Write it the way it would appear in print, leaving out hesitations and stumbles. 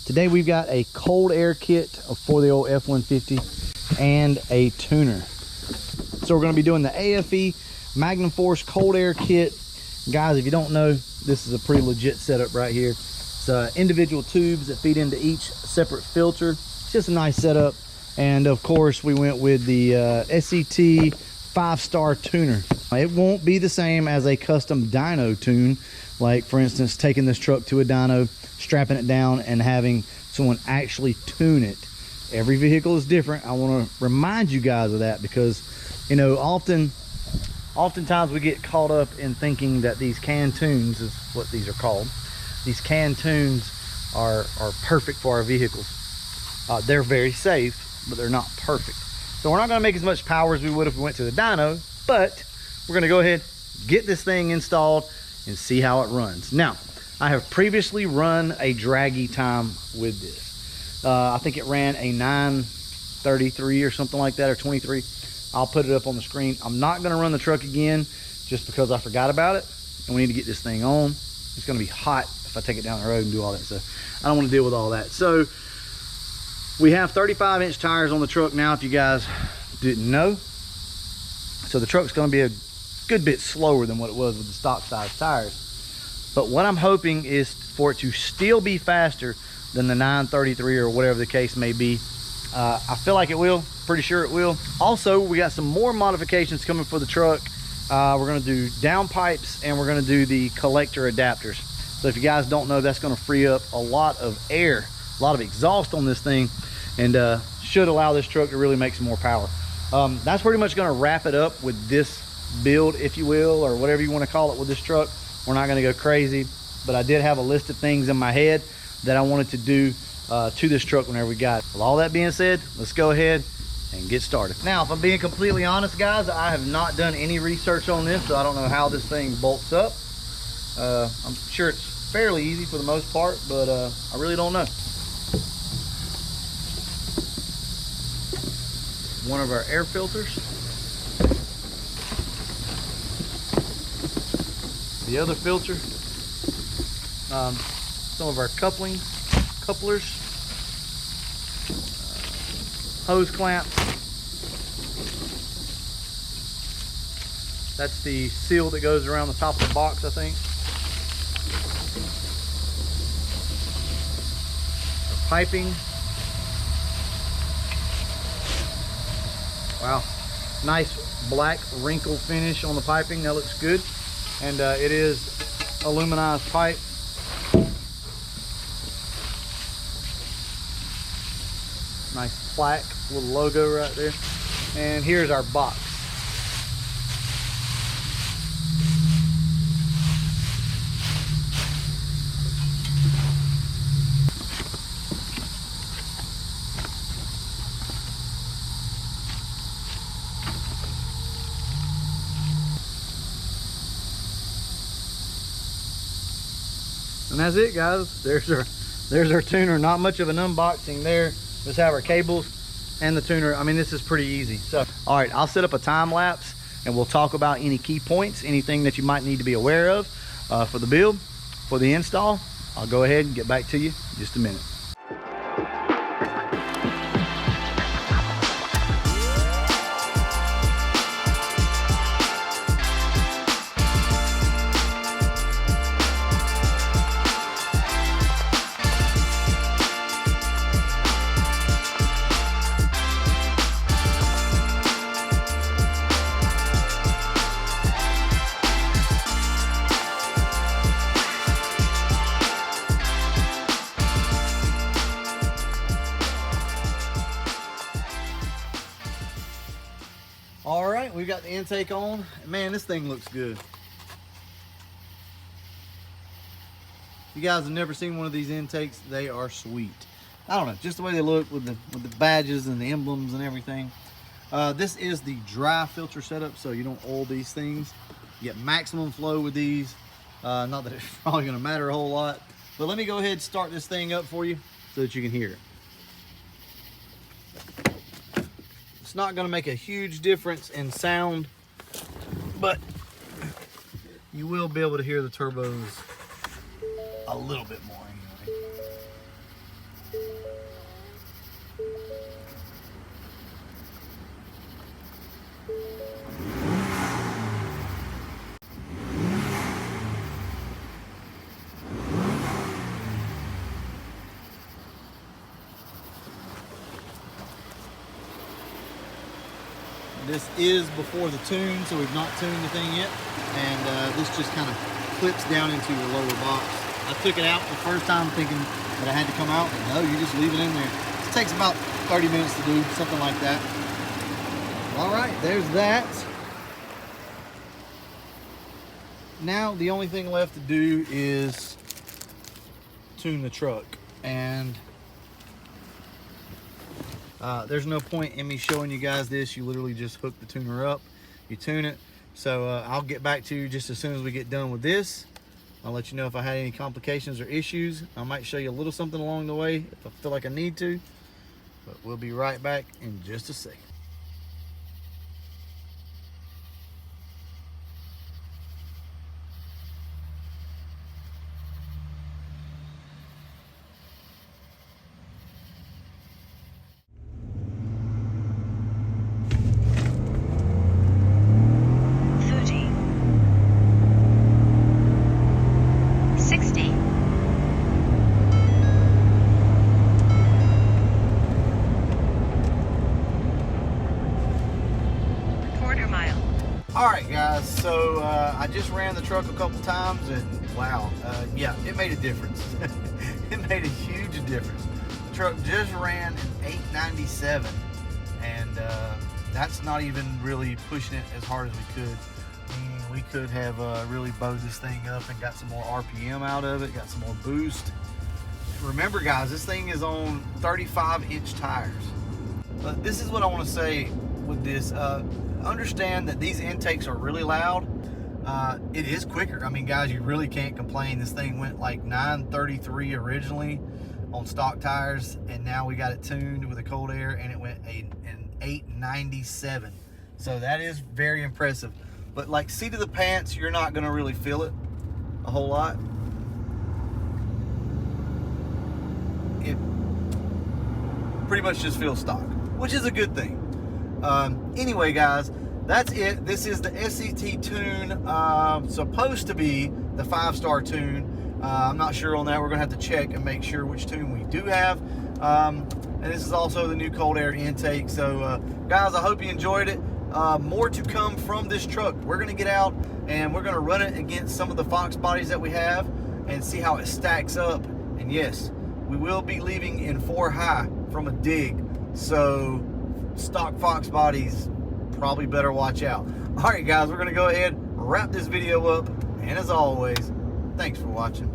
Today we've got a cold air kit for the old F-150 and a tuner. So we're going to be doing the AFE Magnum Force cold air kit. Guys, if you don't know, this is a pretty legit setup right here. It's individual tubes that feed into each separate filter. It's just a nice setup. And of course we went with the SCT 5-star tuner. It won't be the same as a custom dyno tune, like for instance taking this truck to a dyno, strapping it down and having someone actually tune it. Every vehicle is different. I want to remind you guys of that, because you know, oftentimes we get caught up in thinking that these can tunes is what these are called. These can tunes are perfect for our vehicles. They're very safe, but they're not perfect. So we're not going to make as much power as we would if we went to the dyno, but we're going to go ahead, get this thing installed and see how it runs. Now, I have previously run a draggy time with this. I think it ran a 933 or something like that, or 23. I'll put it up on the screen. I'm not going to run the truck again just because I forgot about it, and we need to get this thing on. It's going to be hot if I take it down the road and do all that stuff. I don't want to deal with all that. So we have 35-inch tires on the truck now, if you guys didn't know. So the truck's going to be a good bit slower than what it was with the stock size tires. But what I'm hoping is for it to still be faster than the 933 or whatever the case may be. I feel like it will, pretty sure it will. Also, we got some more modifications coming for the truck. We're going to do downpipes and we're going to do the collector adapters. So if you guys don't know, that's going to free up a lot of air, a lot of exhaust on this thing, and should allow this truck to really make some more power. That's pretty much going to wrap it up with this build, if you will, or whatever you want to call it with this truck. We're not going to go crazy, but I did have a list of things in my head that I wanted to do to this truck whenever we got it. With all that being said, let's go ahead and get started. Now, if I'm being completely honest, guys, I have not done any research on this, so I don't know how this thing bolts up. I'm sure it's fairly easy for the most part, but I really don't know. One of our air filters. The other filter. Some of our couplers. Hose clamps. That's the seal that goes around the top of the box, I think. Our piping. Wow, nice black wrinkle finish on the piping. That looks good. And it is aluminized pipe. Nice plaque, little logo right there. And here's our box. And that's it, guys. There's our tuner. Not much of an unboxing there. Just have our cables and the tuner. I mean, this is pretty easy. So, all right, I'll set up a time lapse and we'll talk about any key points, anything that you might need to be aware of for the build, for the install. I'll go ahead and get back to you in just a minute. All right, we've got the intake on. Man, this thing looks good. If you guys have never seen one of these intakes, they are sweet. I don't know, just the way they look with the badges and the emblems and everything. This is the dry filter setup, so you don't oil these things. You get maximum flow with these. Not that it's probably gonna matter a whole lot, but let me go ahead and start this thing up for you so that you can hear it. It's not going to make a huge difference in sound, but you will be able to hear the turbos a little bit more anyway. This is before the tune, so we've not tuned the thing yet. And this just kind of clips down into your lower box. I took it out the first time thinking that I had to come out, but no, you just leave it in there. It takes about 30 minutes to do, something like that. All right, there's that. Now the only thing left to do is tune the truck, and there's no point in me showing you guys this. You literally just hook the tuner up, you tune it. So I'll get back to you just as soon as we get done with this. I'll let you know if I had any complications or issues. I might show you a little something along the way if I feel like I need to, but we'll be right back in just a second. Alright guys, so I just ran the truck a couple times and wow, yeah, it made a difference. It made a huge difference. The truck just ran an 897 and that's not even really pushing it as hard as we could. Meaning we could have really bowed this thing up and got some more RPM out of it, got some more boost. Remember guys, this thing is on 35-inch tires. This is what I want to say with this. Understand that these intakes are really loud. It is quicker. I mean guys, you really can't complain. This thing went like 933 originally on stock tires, and now we got it tuned with a cold air and it went an 897. So that is very impressive. But like seat of the pants, you're not gonna really feel it a whole lot. It pretty much just feels stock, which is a good thing. Anyway guys, that's it. This is the SCT tune, supposed to be the 5-star tune. I'm not sure on that. We're gonna have to check and make sure which tune we do have. And this is also the new cold air intake. So guys, I hope you enjoyed it. More to come from this truck. We're gonna get out and we're gonna run it against some of the Fox bodies that we have and see how it stacks up. And yes, we will be leaving in 4 high from a dig, so stock Fox bodies probably better watch out. All right guys, we're gonna go ahead, wrap this video up, and as always, thanks for watching.